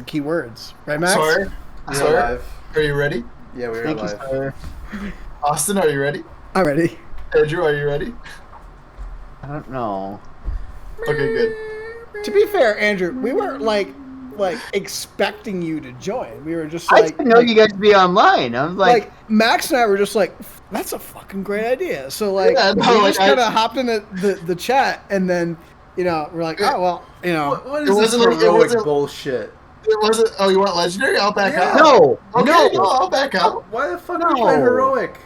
the key words. Right, Max? Sorry. Live. Are you ready? Yeah, we're Thank you, live. sir. Austin, are you ready? I'm ready. Andrew, are you ready? I don't know. Okay, good. To be fair, Andrew, we weren't like expecting you to join. We were just I like, didn't know you guys would be online. I was like Max and I were just like, that's a fucking great idea. So like, Yeah, no, we like, just kind of hopped into the chat, and then we're like, oh well, What It is this wasn't like- it heroic wasn't- bullshit? It wasn't. Oh, you want legendary? I'll back Yeah. out. no, Okay, no. I'll back out. Why the fuck No. are we playing heroic?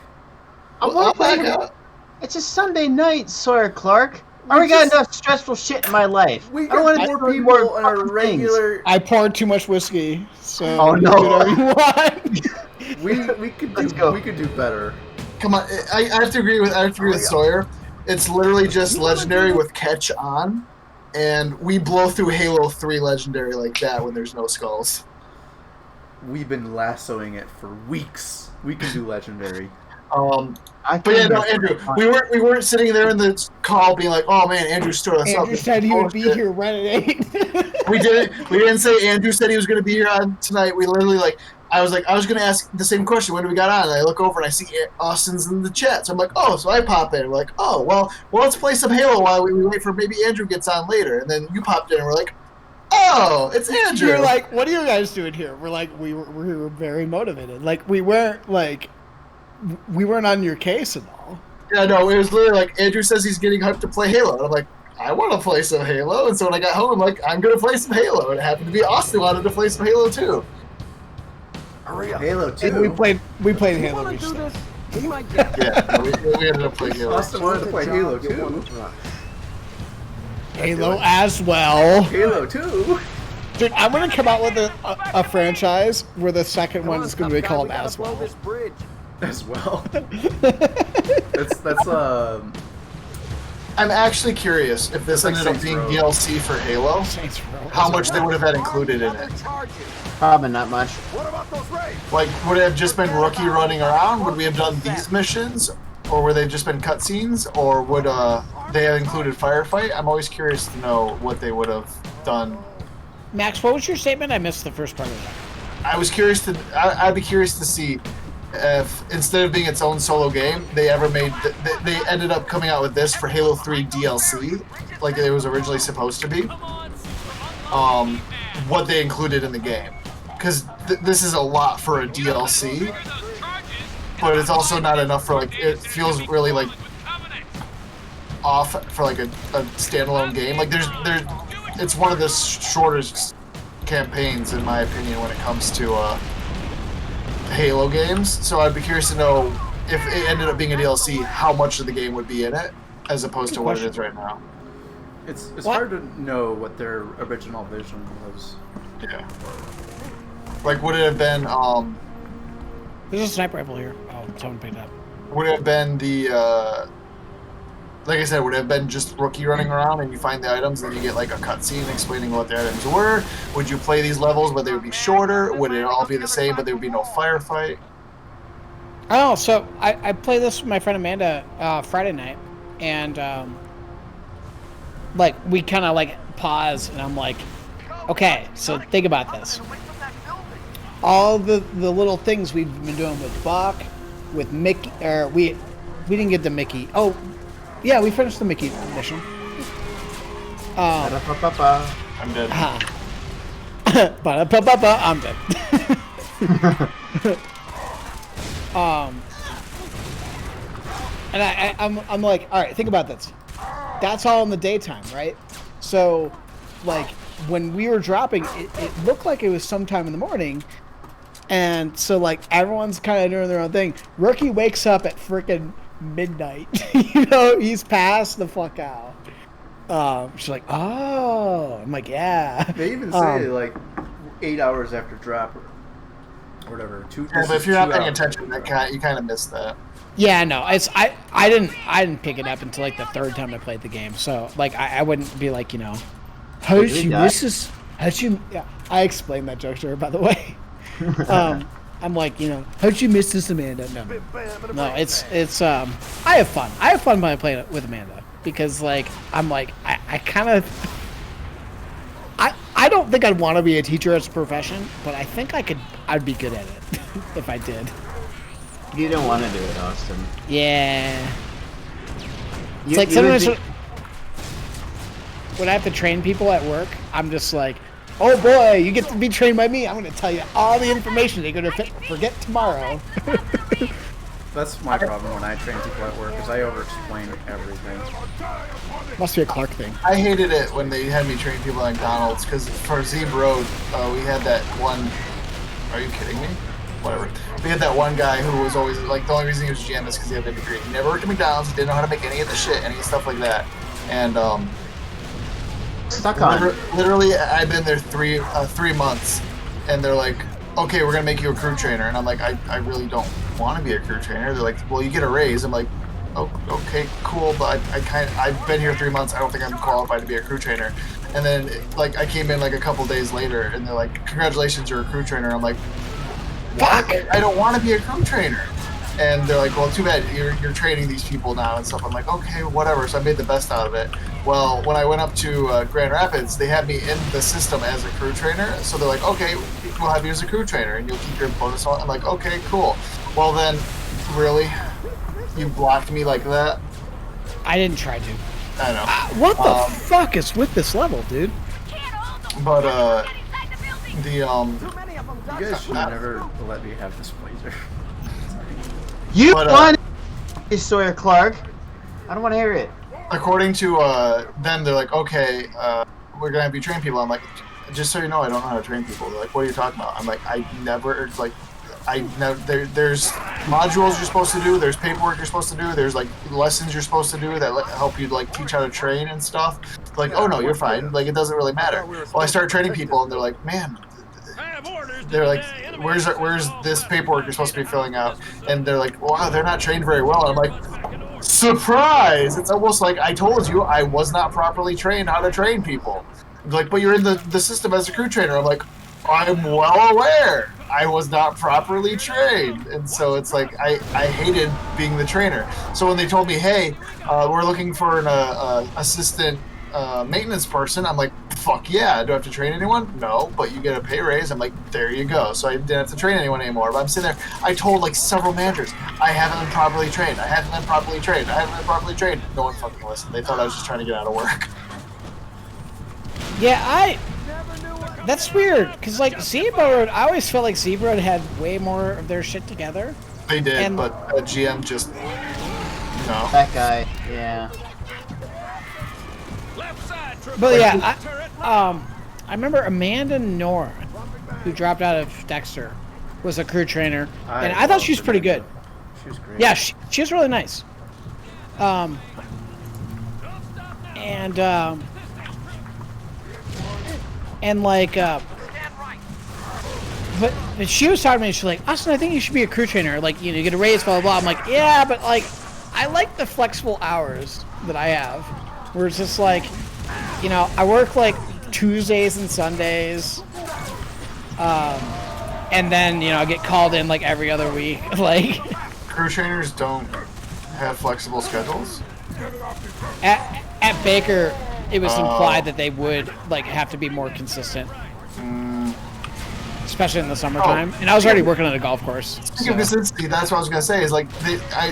I I'll want to back play. out. It's a Sunday night, Sawyer Clark. I already got enough stressful shit in my life. We I don't want got to more do people on our fucking regular. I poured too much whiskey, so Oh, no. do whatever you want. We could Let's do. go. We could do better. Come on, I have to agree with Sawyer. It's literally just legendary with catch on, and we blow through Halo 3 legendary like that when there's no skulls. We've been lassoing it for weeks. We can do legendary. But yeah, no, Andrew, we weren't sitting there in the call being like, oh man, Andrew stood us up. Andrew said he would be here right at 8. We didn't say Andrew said he was going to be here on tonight. We literally I was going to ask the same question when we got on, and I look over and I see Austin's in the chat. So I'm like, oh, so I pop in. We're like, oh, well, let's play some Halo while we wait for maybe Andrew gets on later. And then you popped in and we're like, oh, it's Andrew. You're like, what are you guys doing here? We're like, we were very motivated. Like we weren't on your case at all. Yeah, no, it was literally like, Andrew says he's getting hyped to play Halo. And I'm like, I want to play some Halo. And so when I got home, I'm like, I'm going to play some Halo. And it happened to be Austin wanted to play some Halo too. Halo 2. And we played Halo recently. Yeah, we ended up playing Halo. Austin wanted to play Halo 2. Halo as well. Halo 2. Dude, I'm gonna come out with a franchise where the second one is gonna be called As Well. As well. That's I'm actually curious if this Like ended up Saints being Row. DLC for Halo, Saints Row. how much they would have had included in it. Probably not much. Like, would it have just been rookie running around? Would we have done these missions? Or would they just been cutscenes? Or would they have included firefight? I'm always curious to know what they would have done. Max, what was your statement? I missed the first part of that. I was curious to. I'd be curious to see if instead of being its own solo game, they ever made. They ended up coming out with this for Halo 3 DLC, like it was originally supposed to be. What they included in the game, because this is a lot for a DLC, but it's also not enough for it feels really off for a standalone game. Like it's one of the shortest campaigns in my opinion when it comes to Halo games. So I'd be curious to know if it ended up being a DLC, how much of the game would be in it, as opposed to what it is right now. It's hard to know what their original vision was. Yeah. Like, would it have been There's a sniper rifle here. Oh, someone picked it up. would it have been the like I said, would it have been just rookie running around and you find the items and you get a cutscene explaining what the items were? Would you play these levels but they would be shorter? Would it all be the same but there would be no firefight? Oh, so I played this with my friend Amanda Friday night, and we kind of pause, and I'm like, okay, so think about this. All the little things we've been doing with Buck, with Mickey, or we didn't get the Mickey. Oh, yeah, we finished the Mickey mission. I'm dead. I'm dead. And I'm like, all right, think about this. That's all in the daytime, right? So, when we were dropping, it looked like it was sometime in the morning. And so, everyone's kind of doing their own thing. Rookie wakes up at freaking midnight. He's passed the fuck out. She's like, oh. I'm like, yeah. They even say 8 hours after drop or whatever. Yeah, but if you're not paying attention, you kind of missed that. Yeah, no, I didn't pick it up until the third time I played the game. So I wouldn't be how did you miss this? How'd you? Yeah, I explained that joke to her, by the way. I'm how'd you miss this, Amanda? No, it's I have fun. I have fun when I play it with Amanda because I kind of I don't think I'd want to be a teacher as a profession, but I think I'd be good at it if I did. You don't want to do it, Austin. Yeah. It's You- like you would sometimes be- when I have to train people at work, I'm just like, oh boy, you get to be trained by me. I'm going to tell you all the information you're going to forget tomorrow. That's my problem when I train people at work, is I over-explain everything. Must be a Clark thing. I hated it when they had me train people at McDonald's because for Zeb Road, we had that one. Are you kidding me? Whatever. We had that one guy who was always like the only reason he was GM is because he had a degree. He never worked at McDonald's. He didn't know how to make any of the shit, any stuff like that. And Stuck on. literally, I've been there 3 months, and they're like, "Okay, we're gonna make you a crew trainer." And I'm like, I really don't want to be a crew trainer. They're like, "Well, you get a raise." I'm like, "Oh, okay, cool, but I've been here 3 months. I don't think I'm qualified to be a crew trainer." And then like I came in like a couple days later, and they're like, "Congratulations, you're a crew trainer." I'm like, "Fuck, I don't want to be a crew trainer." And they're like, "Well, too bad. You're training these people now and stuff." I'm like, "Okay, whatever." So I made the best out of it. Well, when I went up to Grand Rapids, they had me in the system as a crew trainer. So they're like, "Okay, we'll have you as a crew trainer, and you'll keep your bonus on." I'm like, "Okay, cool." Well, then, really, you blocked me like that? I didn't try to. I know. What the fuck is with this level, dude? But the You guys should never let me have this blazer. You But, want Sawyer Clark? I don't want to hear it. according to them, they're like, "Okay, we're gonna have you train people." I'm like, "Just so you know, I don't know how to train people." They're like, "What are you talking about?" I'm like, there's modules you're supposed to do, there's paperwork you're supposed to do, there's like lessons you're supposed to do that help you like teach how to train and stuff. Like, "Oh no, you're fine. Like, it doesn't really matter." Well, I started training people, and they're like, "Man," they're like, where's this paperwork you're supposed to be filling out?" And they're like, "Wow, they're not trained very well." And I'm like, surprise! It's almost like I told you I was not properly trained how to train people. They're like, "But you're in the system as a crew trainer." I'm like, "I'm well aware I was not properly trained." And so it's like I hated being the trainer. So when they told me, "Hey, we're looking for an assistant maintenance person," I'm like, "Fuck yeah. Do I have to train anyone?" "No, but you get a pay raise." I'm like, "There you go." So I didn't have to train anyone anymore. But I'm sitting there, I told like several managers, "I haven't been properly trained. I haven't been properly trained. I haven't been properly trained." No one fucking listened. They thought I was just trying to get out of work. Yeah, that's weird, because like Zebra Road, I always felt like Zebra Road had way more of their shit together. They did, And- but GM just no. That guy, yeah. But yeah, I remember Amanda Nora, who dropped out of Dexter, was a crew trainer, and I thought she was pretty good. She was great. Yeah, she was really nice. And like, but she was talking to me. She's like, "Austin, I think you should be a crew trainer. Like, you know, you get a raise, blah blah blah." I'm like, "Yeah, but like, I like the flexible hours that I have, where it's just like, you know, I work like Tuesdays and Sundays, and then you know I get called in like every other week. Like, Crew trainers don't have flexible schedules. at Baker, it was implied that they would like have to be more consistent." Especially in the summertime, and I was already working on a golf course. Speaking of consistency, that's what I was gonna say. Is like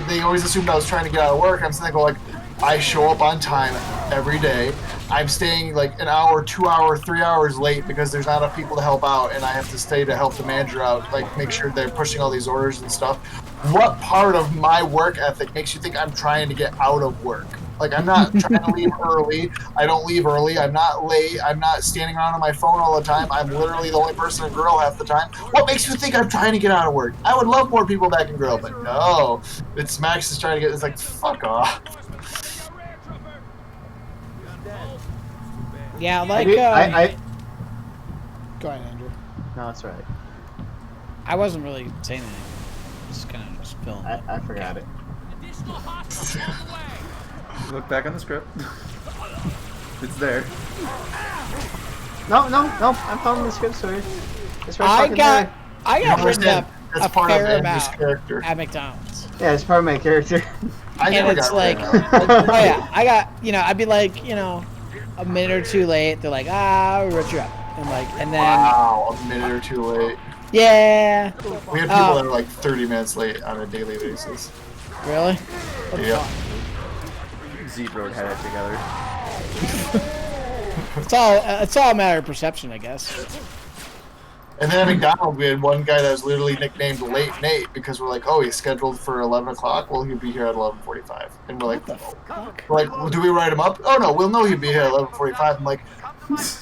they always assumed I was trying to get out of work. I'm sitting there going like, I show up on time every day. I'm staying like an hour, 2 hour, 3 hours late because there's not enough people to help out, and I have to stay to help the manager out, like make sure they're pushing all these orders and stuff. What part of my work ethic makes you think I'm trying to get out of work? Like, I'm not trying to leave early. I don't leave early. I'm not late. I'm not standing around on my phone all the time. I'm literally the only person in grill half the time. What makes you think I'm trying to get out of work? I would love more people back in grill, but no. It's Max is trying to get. It's like, fuck off. Yeah, like I go ahead, Andrew. no, that's right. I wasn't really saying anything. Just kind of just filling. I forgot it. Look back on the script. It's there. No. I'm following the script, sorry. It's right I fucking got there. written up understand. That's a part of fair Andrew's amount character. at McDonald's. Yeah, it's part of my character. I And never it's got like, rid of it. oh yeah, I got, you know, I'd be like, you know, a minute or two late. They're like, we wrote you up. and then Wow, a minute or two late. yeah. We had people that are like 30 minutes late on a daily basis. Really? Yeah. Zeke Road had it together. It's all a matter of perception, I guess. And then at McDonald's, we had one guy that was literally nicknamed Late Nate because we're like, oh, he's scheduled for 11 o'clock. Well, he'll be here at 11:45. And we're like, What the fuck? we're like, well, do we write him up? Oh no, we'll know he'll be here at 11:45. I'm like,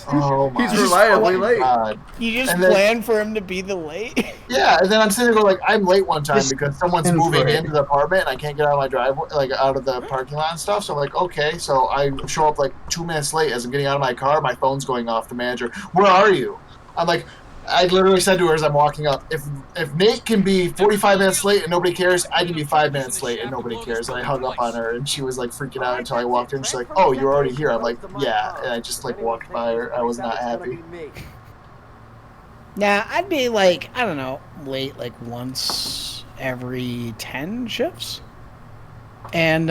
oh my. He's reliably late. God. You just And then- planned for him to be the late? Yeah, and then I'm sitting there going like, I'm late one time Just because someone's stand moving for it. into the apartment and I can't get out of my driveway, like out of the parking lot and stuff. So I'm like, okay. So I show up like 2 minutes late as I'm getting out of my car. My phone's going off. The manager, where are you? I'm like, I literally said to her as I'm walking up, if Nate can be 45 minutes late and nobody cares, I can be 5 minutes late and nobody cares. And I hung up on her and she was like freaking out until I walked in. She's like, oh, you're already here. I'm like, yeah. And I just like walked by her. I was not happy. Nah, I'd be like, I don't know, late like once every 10 shifts. And,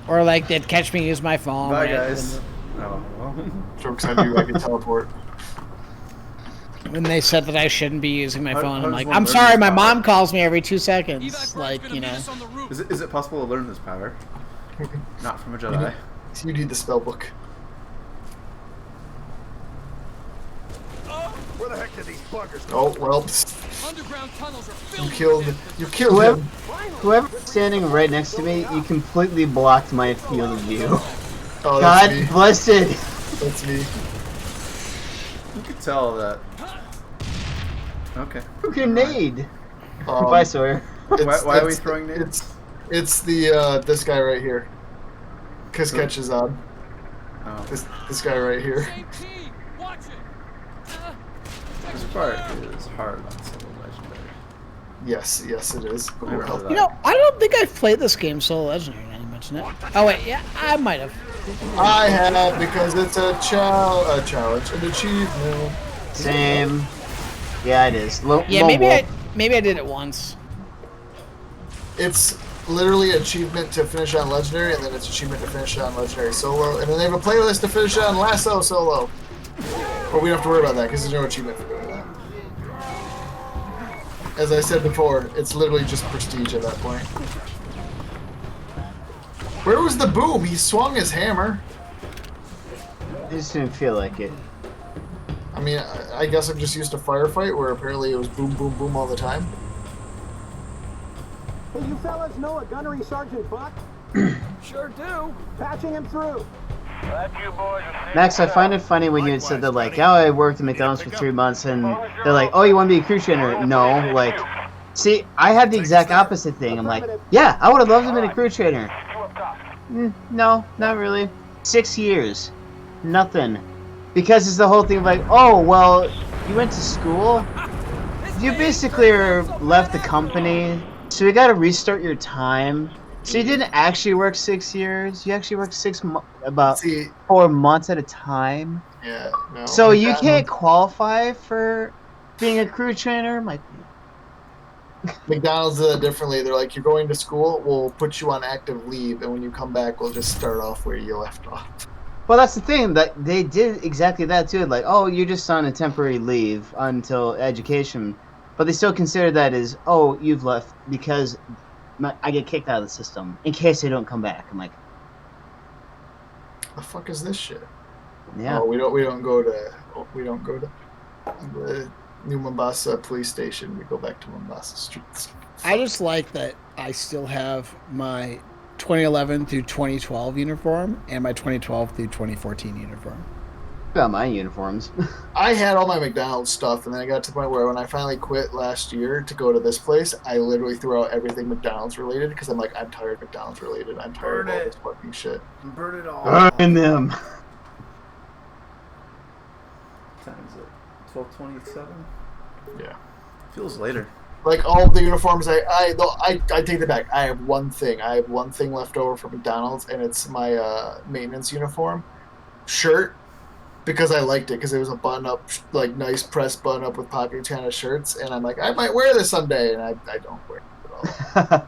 or like they'd catch me use my phone. Bye, right? guys. Oh, well. Jokes on you, I can teleport. When they said that I shouldn't be using my How- phone, how I'm does like, one I'm learn sorry, this my power? mom calls me every 2 seconds. Like, you know. Is it possible to learn this power? Not from a Jedi. You need the spell book. Where the heck did these buggers go? Oh well, Underground tunnels are you filled killed Whoever, him. whoever's standing right next to me, you completely blocked my field of view. Oh, God that's me. blessed. That's me. You could tell that. Okay. Grenade. Um, Bye, Sawyer. Why are we throwing nades? It's the this guy right here. Kiss Who? catches on. Oh. This guy right here. Same team. Watch it. This part is hard on Solo Legendary. Yes, it is. But I we're remember helping. You know, I don't think I've played this game solo legendary. Now you mention it. Oh wait, yeah, I might have. I have because it's a challenge, an achievement. Same. Yeah, it is. Yeah, maybe I did it once. It's literally achievement to finish on legendary, and then it's achievement to finish on legendary solo, and then they have a playlist to finish on lasso solo. But we don't have to worry about that because there's no achievement for doing that. As I said before, it's literally just prestige at that point. Where was the boom? He swung his hammer. I just didn't feel like it. I mean, I guess I'm just used to firefight where apparently it was boom, boom, boom all the time. Hey, you fellas know a gunnery Sergeant Buck? Sure do. Patching him through. Max, I find it funny when you had said that, like, oh, I worked at McDonald's for 3 months, and they're like, oh, you want to be a crew trainer? No, like, see, I had the exact opposite thing. I'm like, yeah, I would have loved to have been a crew trainer. No, not really. 6 years. Nothing. Because it's the whole thing of like, oh, well, you went to school? You basically left the company, so you gotta restart your time. So you didn't actually work 6 years. You actually worked about See, 4 months at a time. yeah, no. So you can't qualify for being a crew trainer. I'm like, McDonald's did it differently. They're like, you're going to school, we'll put you on active leave, and when you come back, we'll just start off where you left off. well, that's the thing, that they did exactly that too. Like, oh, you're just on a temporary leave until education, but they still consider that as, oh, you've left because I get kicked out of the system in case they don't come back. I'm like, The fuck is this shit? yeah. Oh, we don't go to the New Mombasa police station. We go back to Mombasa streets. I just like that I still have my 2011 through 2012 uniform and my 2012 through 2014 uniform. Got my uniforms. I had all my McDonald's stuff, and then I got to the point where when I finally quit last year to go to this place, I literally threw out everything McDonald's related because I'm like, I'm tired of McDonald's related. I'm tired of all this fucking shit. Burn it all. Burn them. What time is it? 12:27. Yeah. Feels later. Like all the uniforms, I take it back. I have one thing. I have one thing left over from McDonald's, and it's my maintenance uniform shirt. Because I liked it, because it was a button-up, like, nice pressed button-up with pocket kind of shirts, and I'm like, I might wear this someday, and I don't wear it at all.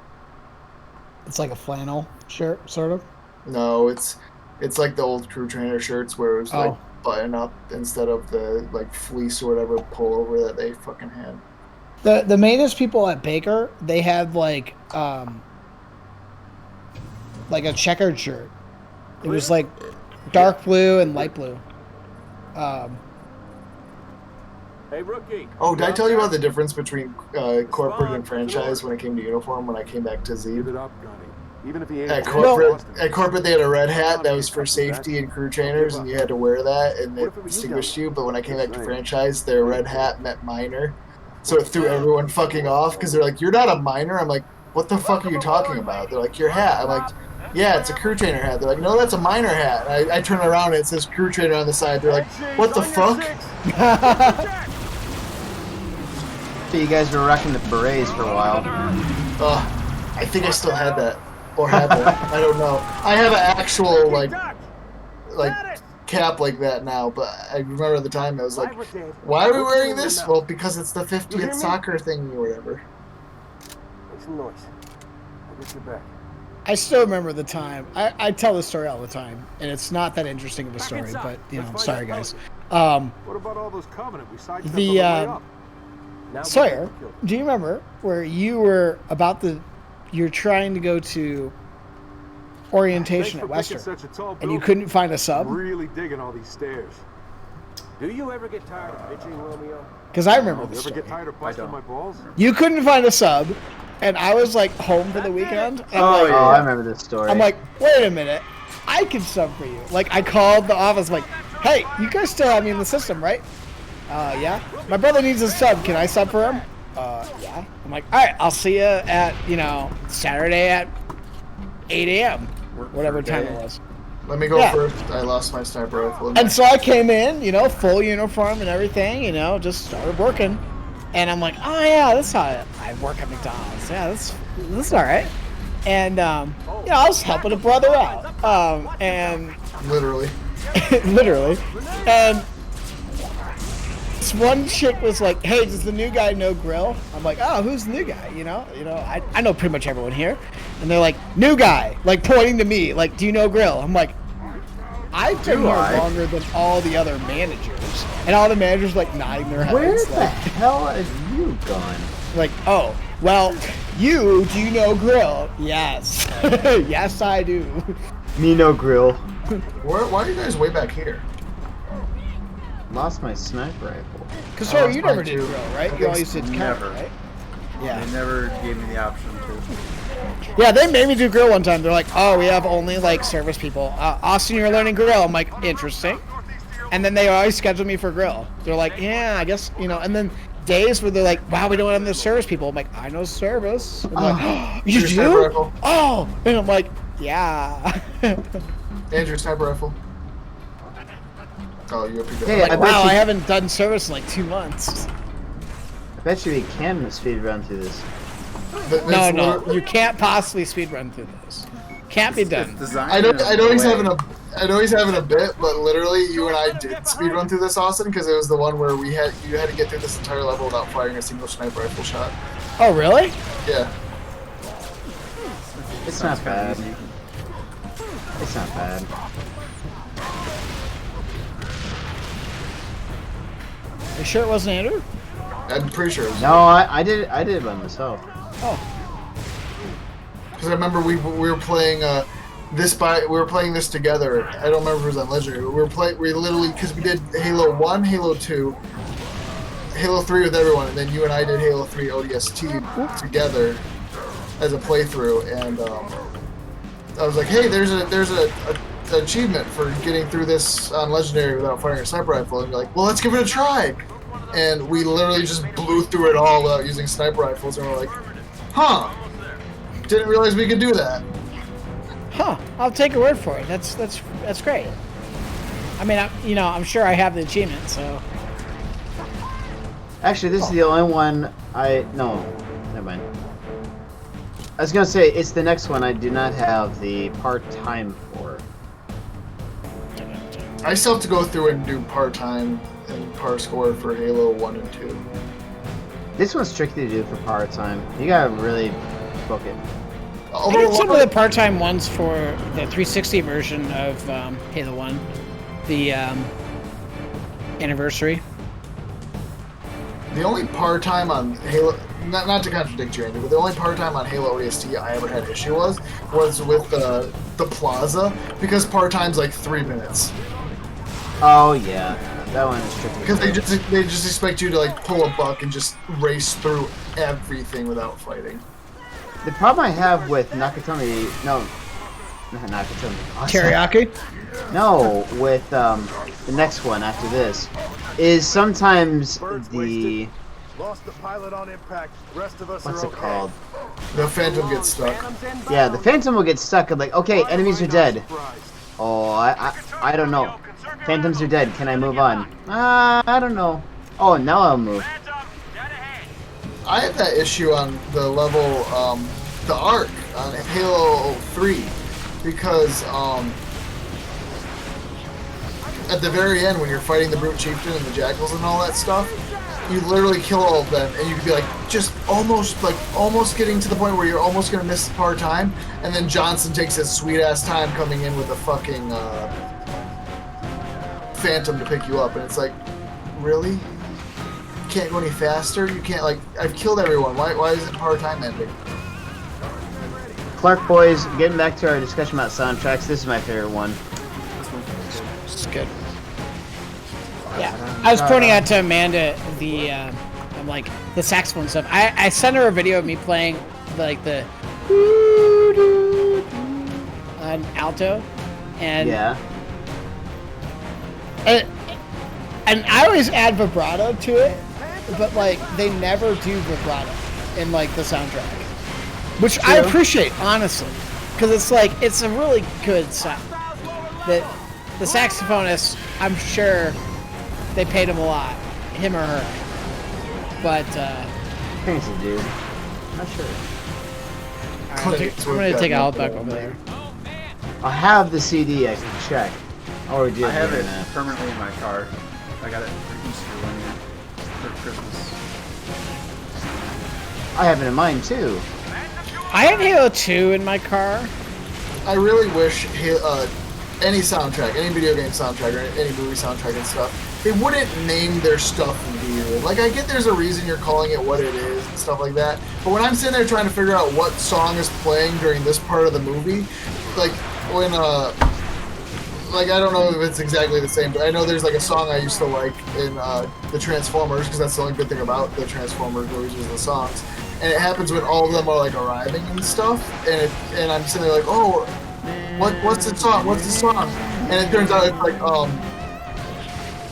It's like a flannel shirt, sort of. No, it's It's like the old crew trainer shirts where it was like Oh. button up instead of the like fleece or whatever pullover that they fucking had. The maintenance people at Baker, they had like a checkered shirt. It was like dark blue and light blue. Hey, rookie. Oh, did I tell you about the difference between corporate and franchise when it came to uniform when I came back to Z? Give it up, Gunny. Even if he ain't At corporate, they had a red hat that was for safety and crew trainers, and you had to wear that, and it distinguished you. But when I came back to franchise, their red hat meant minor, so it threw everyone fucking off because they're like, "You're not a minor." I'm like, "What the fuck are you talking about?" They're like, "Your hat." I'm like, "Yeah, it's a crew trainer hat." They're like, "No, that's a minor hat." And I turn around and it says crew trainer on the side. They're like, "What the fuck?" So you guys were rocking the berets for a while. I think I still had that. Or have it. I don't know. I have an actual like cap like that now, but I remember at the time I was like, "Why are we wearing this?" Well, because it's the 50th soccer thing or whatever. Make some noise. I'll get you back. I still remember the time. I tell this story all the time, and it's not that interesting of a story, but sorry guys. What about all those Covenant we sidestepped on the The way up? Now we Sawyer, gotta kill them. do you remember where you were you're trying to go to orientation at Thanks for Western, picking such a tall and you building. couldn't find a sub? I'm really digging all these stairs. Do you ever get tired of bitching, Romeo? Because I remember You this ever story. get tired of busting my balls? You couldn't find a sub, and I was like home for the weekend. And Oh, like, I remember this story. I'm like, wait a minute, I can sub for you. Like, I called the office, like, hey, you guys still have me in the system, right? Yeah. My brother needs a sub. Can I sub for him? Yeah. I'm like, all right, I'll see you at, Saturday at 8 a.m. Whatever time it was. Let me go Yeah. first. I lost my sniper rifle. And so I came in, full uniform and everything, just started working. And I'm like, oh yeah, that's how I work at McDonald's. Yeah, this is all right. And I was helping a brother out, and Literally. literally, and this one chick was like, hey, does the new guy know grill? I'm like, oh, who's the new guy? I know pretty much everyone here. And they're like, new guy, like pointing to me, like, do you know grill? I'm like, I've been here longer than all the other managers. And all the managers like nodding their heads. Where the like, hell have you gone? like, oh, well, do you know grill? Yes. Yes, I do. Me no grill. Why are you guys way back here? Lost my sniper rifle. Because, Oh, you it's never mine did too. grill, right? I You think always did counter, never. right? They Yeah. never gave me the option to. Yeah, they made me do grill one time. They're like, oh, we have only, like, service people. Austin, you're learning grill. I'm like, interesting. And then they always schedule me for grill. They're like, yeah, I guess, and then days where they're like, wow, we don't have the service people. I'm like, I know service. I'm like, oh, you Your sniper do? rifle. Oh. And I'm like, yeah. Andrew, sniper rifle. Oh, you picked it Hey, up. I Wow, bet you, I haven't done service in like 2 months. I bet you we can speed run through this. No, you can't possibly speed run through this. Can't be done. I know he's having a bit, but literally you and I did speedrun through this, Austin, because it was the one where you had to get through this entire level without firing a single sniper rifle shot. Oh, really? Yeah. It's not bad. It's not bad. You sure it wasn't Andrew? I'm pretty sure it was. No, I did it by myself. Oh. Because I remember we were playing we were playing this together. I don't remember if it was on Legendary, but we literally, because we did Halo 1, Halo 2, Halo 3 with everyone, and then you and I did Halo 3 ODST together as a playthrough, and I was like, hey, there's a achievement for getting through this on Legendary without firing a sniper rifle, and you're like, well, let's give it a try. And we literally just blew through it all without using sniper rifles, and we're like, huh, didn't realize we could do that. Huh. I'll take your word for it. That's great. I mean, I'm sure I have the achievement, so. Actually, this is the only one no, never mind. I was gonna say it's the next one I do not have the part-time for. I still have to go through and do part-time and par score for Halo 1 and 2. This one's tricky to do for part-time. You gotta really book it. I think some of the part-time ones for the 360 version of Halo 1, the anniversary. The only part-time on Halo, not to contradict you, Andy, but the only part-time on Halo ODST I ever had issue was with the plaza, because part-time's like 3 minutes. Oh yeah, that one is tricky. Because they just expect you to like pull a buck and just race through everything without fighting. The problem I have with Nakatomi, no, not Nakatomi. Teriyaki? No, with the next one after this, is sometimes the Lost the pilot on impact. Rest of us what's are it okay. called? The Phantom gets stuck. Yeah, the Phantom will get stuck. I'm like, okay, enemies are dead. Oh, I don't know. Phantoms are dead. Can I move on? I don't know. Oh, now I'll move. I had that issue on the level, the Ark on Halo 3, because at the very end when you're fighting the Brute Chieftain and the Jackals and all that stuff, you literally kill all of them, and you could be like just almost getting to the point where you're almost gonna miss the part-time, and then Johnson takes his sweet ass time coming in with a fucking Phantom to pick you up, and it's like, really? You can't go any faster? You can't, like, I've killed everyone. Why is it part-time ending? Clark boys, getting back to our discussion about soundtracks, this is my favorite one. It's good. Yeah, I was pointing out to Amanda I'm like the saxophone stuff. I sent her a video of me playing the on alto, and Yeah. and I always add vibrato to it, but like they never do vibrato in like the soundtrack, which I appreciate honestly, because it's like it's a really good sound. That the saxophonist, I'm sure they paid him a lot, him or her, but Fancy dude. Not sure. I'm gonna take Outback over there. I have the CD. I can check. Or do I have it permanently in my car. I got it for Easter one year. For Christmas. I have it in mine too. I have Halo 2 in my car. I really wish any soundtrack, any video game soundtrack, or any movie soundtrack and stuff, they wouldn't name their stuff weird. Like, I get there's a reason you're calling it what it is and stuff like that, but when I'm sitting there trying to figure out what song is playing during this part of the movie, like, when, like, I don't know if it's exactly the same, but I know there's, like, a song I used to like in, the Transformers, because that's the only good thing about the Transformers movies is the songs, and it happens when all of them are, like, arriving and stuff, and I'm sitting there like, oh, what's the song? What's the song? And it turns out it's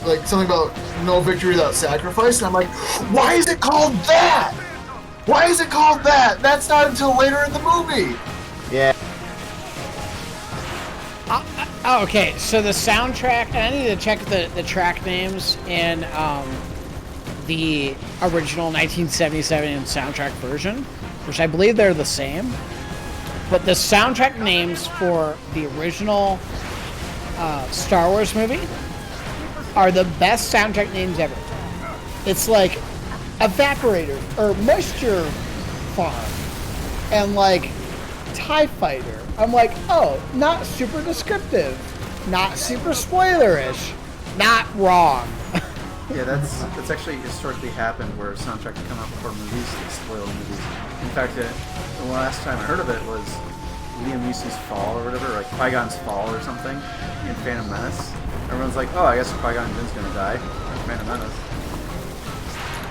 like something about no victory without sacrifice. And I'm like, why is it called that? Why is it called that? That's not until later in the movie. Yeah. Okay, so the soundtrack, and I need to check the track names in the original 1977 soundtrack version, which I believe they're the same. But the soundtrack names for the original Star Wars movie are the best soundtrack names ever. It's like Evaporator or Moisture Farm and like TIE Fighter. I'm like, oh, not super descriptive, not super spoilerish, not wrong. Yeah, that's actually historically happened where soundtracks come out before movies to spoil movies. In fact, the last time I heard of it was Liam Neeson's Fall or whatever, like Qui-Gon's Fall or something in Phantom Menace. Everyone's like, oh, I guess Qui-Gon Jinn's gonna die. Phantom Menace.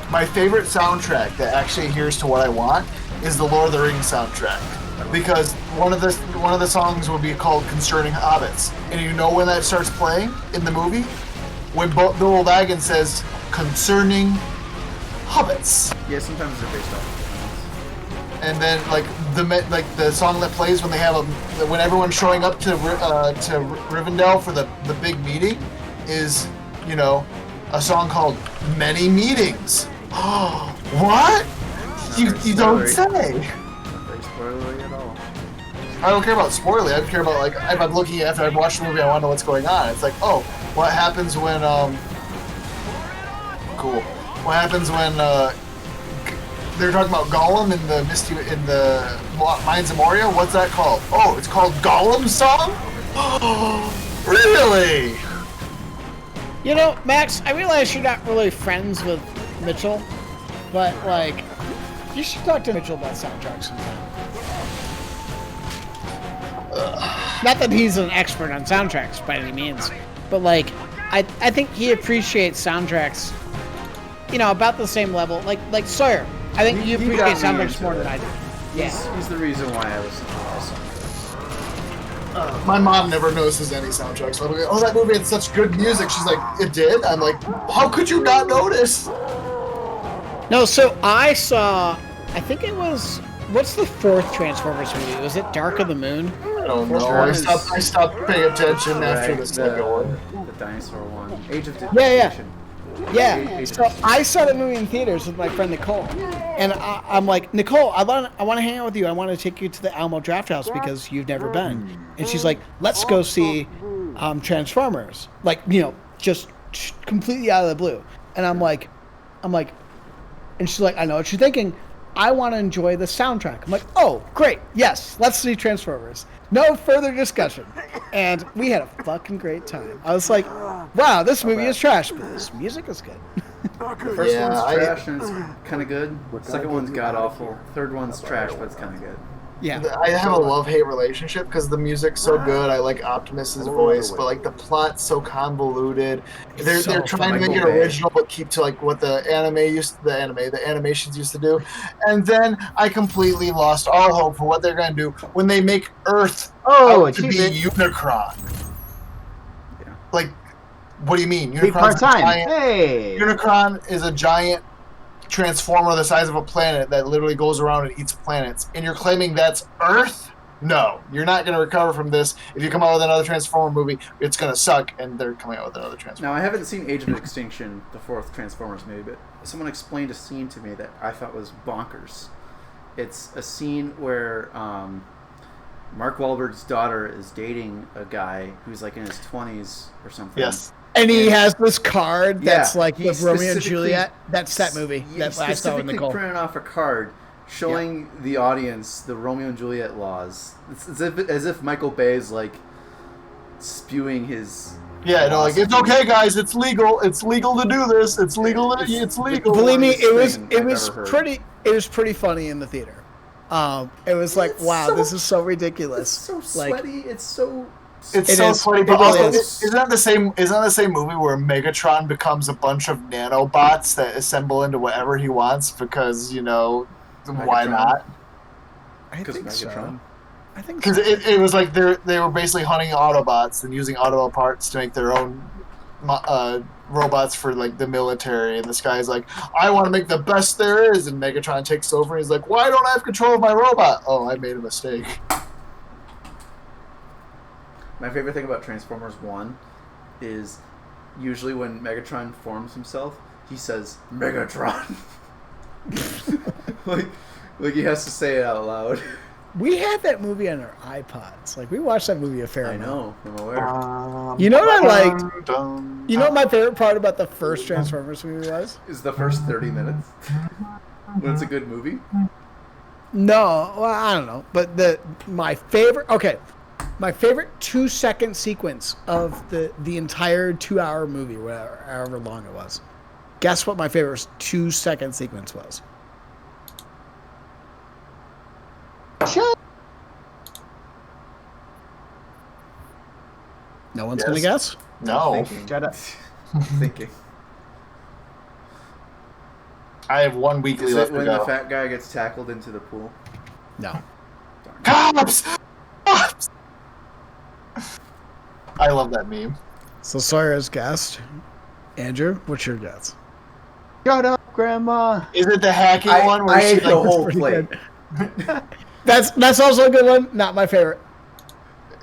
My favorite soundtrack that actually adheres to what I want is the Lord of the Rings soundtrack, because one of the songs will be called "Concerning Hobbits," and you know when that starts playing in the movie, when Bilbo Baggins says "Concerning Hobbits." Yeah, sometimes they're based off. And then like the song that plays when they have when everyone's showing up to Rivendell for the big meeting is, you know, a song called "Many Meetings." Oh, what? You don't say. Not very spoilery at all. I don't care about spoiling. I care about, like, if I'm looking after I've watched the movie, I want to know what's going on. It's like, oh, what happens when Cool. What happens when they're talking about Gollum in the Mines of Moria. What's that called? Oh, it's called Gollum's song. Really? You know, Max, I realize you're not really friends with Mitchell, but like, you should talk to Mitchell about soundtracks sometime. Not that he's an expert on soundtracks by any means, but like, I think he appreciates soundtracks, you know, about the same level. Like Sawyer, I think you appreciate got me soundtracks into more it. than I do. Yeah. He's the reason why I listen to all soundtracks. My mom never notices any soundtracks. So I'm like, oh, that movie had such good music. She's like, it did? I'm like, how could you not notice? No, so I saw, I think it was, what's the fourth Transformers movie? Was it Dark of the Moon? I don't know. Sure I is- stopped paying attention after the second one. The dinosaur one. Age of Yeah. Destruction. Yeah. So I saw the movie in theaters with my friend Nicole, and I'm like, Nicole, I want to hang out with you. I want to take you to the Alamo Draft House because you've never been. And she's like, let's go see Transformers. Like, you know, just completely out of the blue. And I'm like, and she's like, I know what you're thinking. I want to enjoy the soundtrack. I'm like, oh, great. Yes, let's see Transformers. No further discussion. And we had a fucking great time. I was like, wow, this movie is trash, but this music is good. The first Yeah, one's trash and it's kind of good. The second one's god awful. Third one's trash, but it's kind of good. Yeah. I have a love-hate relationship because the music's so good. I like Optimus's voice, but like the plot's so convoluted. They're So trying to make it Michael Bay. original, but keep to like what the animations used to do. And then I completely lost all hope for what they're gonna do when they make Earth out to be achievement. Unicron. Yeah. Like, what do you mean? Be part-time. Hey! Unicron is a giant transformer the size of a planet that literally goes around and eats planets, and you're claiming that's Earth? No, you're not going to recover from this. If you come out with another Transformer movie, it's going to suck, and they're coming out with another Transformer. Now, I haven't seen Age of Extinction, the fourth Transformers movie, but someone explained a scene to me that I thought was bonkers. It's a scene where Mark Wahlberg's daughter is dating a guy who's like in his 20s or something. Yes. And he has this card that's like he with Romeo and specifically- Juliet. That's that movie. He That I saw with specifically Nicole. printed off a card showing the audience the Romeo and Juliet laws. It's as if Michael Bay is like spewing his. Yeah, no, like, it's okay, guys, it's legal. It's legal to do this. It's legal. It's legal. Believe me, it was thing I've ever heard. it was pretty funny in the theater. It was like, It's wow, so- this is so ridiculous. It's so Like, sweaty. It's so. It's It so is. funny, but It really also, is. isn't that the same? Isn't that the same movie where Megatron becomes a bunch of nanobots that assemble into whatever he wants because why Megatron. not? I Because think so. Megatron. I think so. Because it was like they were basically hunting Autobots and using Autobot parts to make their own robots for like the military. And this guy's like, I want to make the best there is, and Megatron takes over. And he's like, why don't I have control of my robot? Oh, I made a mistake. My favorite thing about Transformers 1 is usually when Megatron forms himself, he says, Megatron. like he has to say it out loud. We had that movie on our iPods. Like, we watched that movie a fair I amount. know, I'm aware. You know what I liked? You know what my favorite part about the first Transformers movie was? Is the first 30 minutes when it's a good movie? No, well, I don't know. But my favorite 2-second sequence of the entire 2-hour movie, whatever, however long it was. Guess what my favorite 2-second sequence was? No one's gonna guess? No, Thinking. Shut up. Thinking. I have one weekly Is it left to when the go. fat guy gets tackled into the pool? No. Cops! Cops! I love that meme. So Sawyer's guessed. Andrew, what's your guess? Shut up, Grandma. Is it the hacking one where I she ate the like, whole pretty plate. good. That's also a good one. Not my favorite.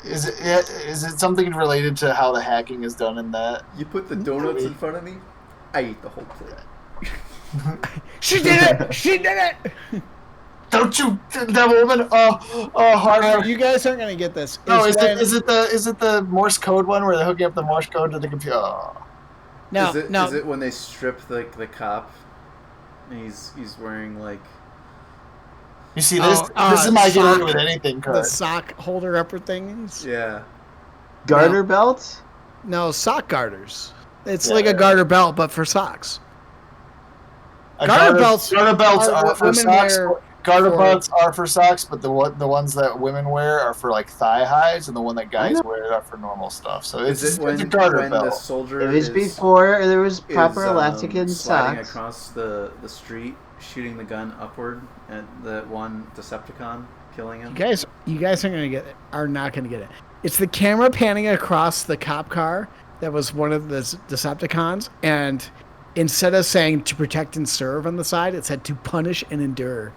is it something related to how the hacking is done in that? You put the donuts in front of me, I eat the whole plate. She did it! She did it! Don't you, that woman? Hard. You guys aren't gonna get this. No, It's when- is it the Morse code one where they're hooking up the Morse code to the computer? Oh. No, Is it when they strip the cop? and he's wearing like You see this? This is my getting with anything The card. sock holder upper things. yeah. Garter belt? No, sock garters. It's Yeah, like a yeah. garter belt, but for socks. Garter belts are are what for women socks. wear Garter for- belts are for socks, but the ones that women wear are for like thigh highs, and the one that guys know. wear are for normal stuff. So Is it's it when a garter when the belt. soldier It was is before there was proper is, elastic and sliding socks. across the street, shooting the gun upward at the one Decepticon, killing him? You guys are not gonna get it. It's the camera panning across the cop car that was one of the Decepticons, and instead of saying to protect and serve on the side, it said to punish and endure.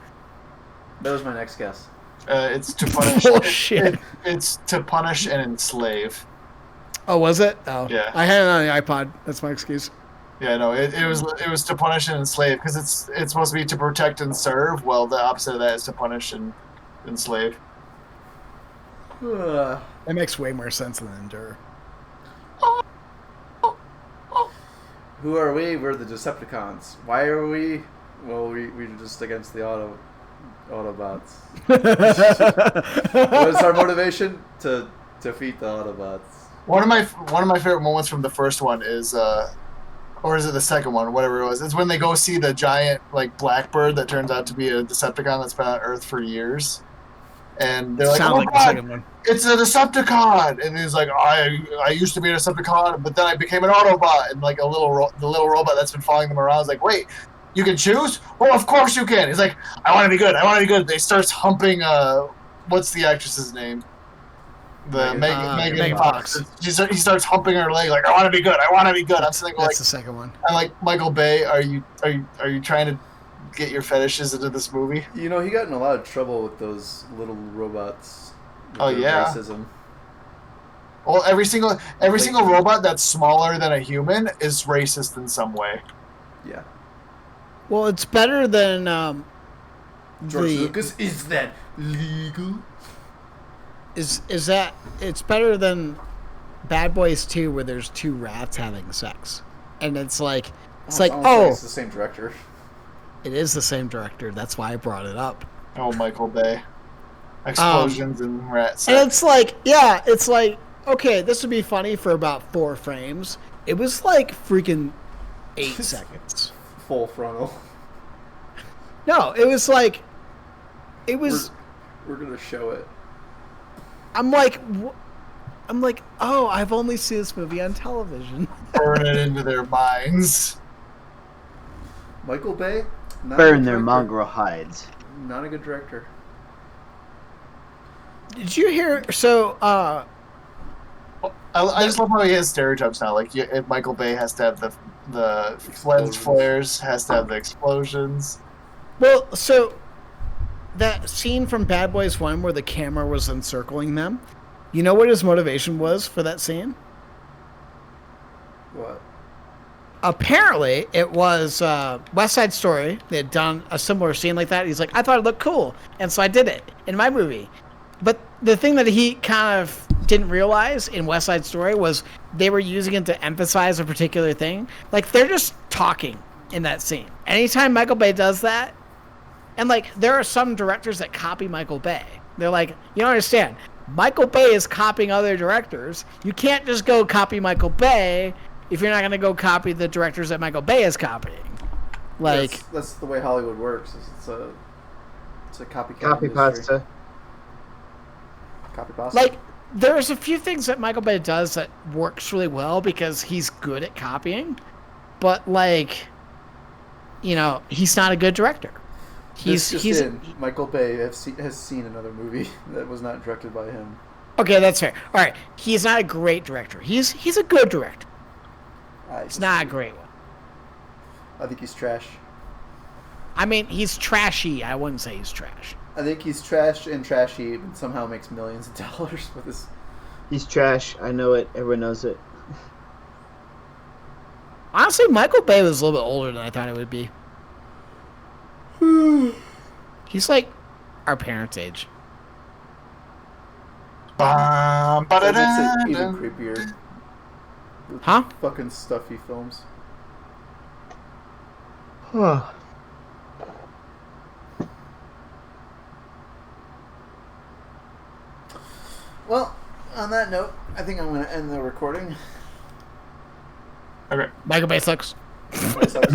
That was my next guess. It's to punish. Bullshit. It's to punish and enslave. Oh, was it? Oh, Yeah. I had it on the iPod. That's my excuse. Yeah, no, it was to punish and enslave because it's supposed to be to protect and serve. Well, the opposite of that is to punish and enslave. That makes way more sense than endure. Who are we? We're the Decepticons. Why are we? Well, we're just against the Autobots. What is our motivation? To defeat the Autobots. One of my favorite moments from the first one is or is it the second one, whatever it was. It's when they go see the giant like blackbird that turns out to be a Decepticon that's been on Earth for years. And they're like, Sounds "Oh like the God, second one. it's a Decepticon!" And he's like, "I used to be a Decepticon, but then I became an Autobot." And like the little robot that's been following them around is like, "Wait, you can choose? Well, of course you can." He's like, "I want to be good. I want to be good." They starts humping. What's the actress's name? The Megan Fox. He starts humping her leg like, "I want to be good. I want to be good." I'm sitting That's like, the second one. I'm like, Michael Bay, are you trying to get your fetishes into this movie? You know, he got in a lot of trouble with those little robots. With Oh, their yeah. Racism. Well, every single robot that's smaller than a human is racist in some way. Yeah. Well, it's better than George the Lucas, is that legal? is that it's better than Bad Boys 2 where there's two rats having sex. And it's like It's the same director. it is the same director. That's why I brought it up. Oh, Michael Bay. Explosions and rats. And it's like, yeah, it's like, okay, this would be funny for about 4 frames. It was like freaking 8 seconds. Full frontal. No, it was like, it was. We're gonna show it. I'm like, oh, I've only seen this movie on television. Burn it into their minds. Michael Bay? Not a Burn good their director. mongrel hides. Not a good director. Did you hear? So, I just love how he has stereotypes now. Like, if Michael Bay has to have the lens Explosions. flares, has to have the explosions. well, so that scene from Bad Boys 1 where the camera was encircling them. You know what his motivation was for that scene? What? Apparently, it was West Side Story. They had done a similar scene like that. He's like, I thought it looked cool, and so I did it in my movie. But the thing that he kind of didn't realize in West Side Story was they were using it to emphasize a particular thing. Like, they're just talking in that scene. Anytime Michael Bay does that, and like, there are some directors that copy Michael Bay. They're like, you don't understand. Michael Bay is copying other directors. You can't just go copy Michael Bay if you're not going to go copy the directors that Michael Bay is copying. Like, that's the way Hollywood works. It's a copycat Copy industry. pasta. Copy pasta. like, there's a few things that Michael Bay does that works really well because he's good at copying, but like, you know, he's not a good director. He's in. Michael Bay has seen another movie that was not directed by him. Okay, that's fair. All right, he's not a great director. He's a good director. It's not a great one. I think he's trash. I mean, he's trashy. I wouldn't say he's trash. I think he's trash and trashy, but somehow makes millions of dollars with his. He's trash. I know it. Everyone knows it. Honestly, Michael Bay was a little bit older than I thought it would be. He's like our parents' age. Bum, That makes ba-da-da, it even dum. creepier. Huh? Fucking stuffy films. that note, I think I'm going to end the recording. Okay. Michael Bay sucks.